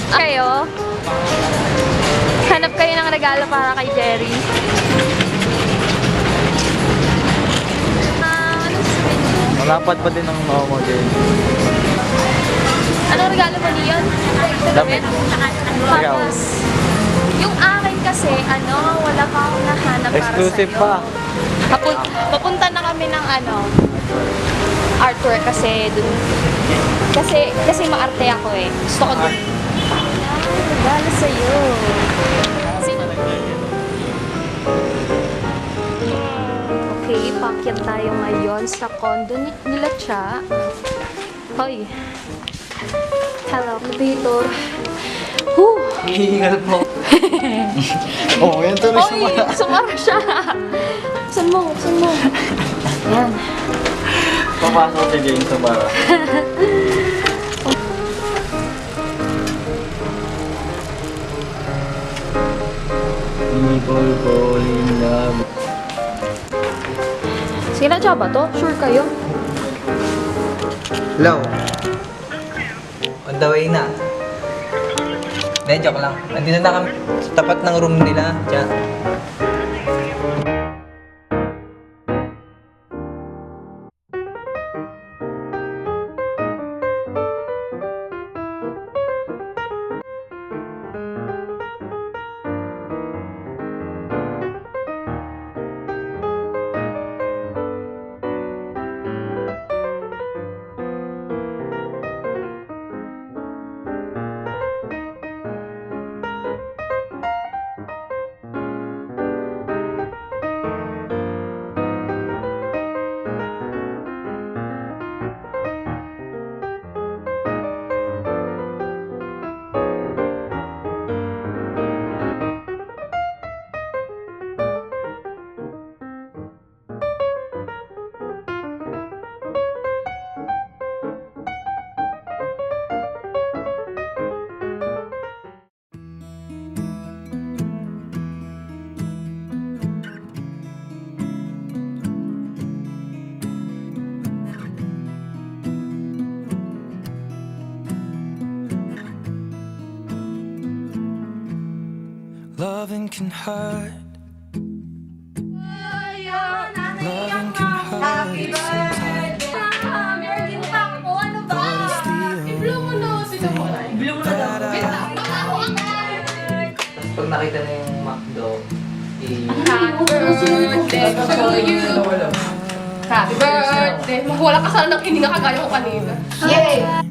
Kayo? Hanap kayo ng regalo para kay Jerry. Anong sabihin mo? Malapad pa din ang mao mo din. Anong regalo mo niyon? Damit. Ikaw? Tapos, yung akin kasi, wala pa akong nahanap para Exclusive sa'yo. pa. Papunta na kami ng artwork kasi dun. Kasi maarte ako eh. Gusto ko dun. Regalo sa'yo. Okay, pakyat tayo ngayon sa condo nila Cha. Hoy. Hello, elevator. Whew. Hihingal po. Oo, yan tuloy sa Hoy, sumara siya. Buksan mo. Yan. Papasok si Jane sa bara. People fall in love. Sige na, Cha ba to? Sure kayo? Hello? On the way na. Hindi, joke lang. Andito na kami sa tapat ng room nila. Diyan. Loving can hurt. Loving can hurt sometimes. But it's the only thing that Pag nakita na yung McDo, Happy birthday to you. Happy birthday. Wala ka sana ng hininga kagaya ko kanina. Yay!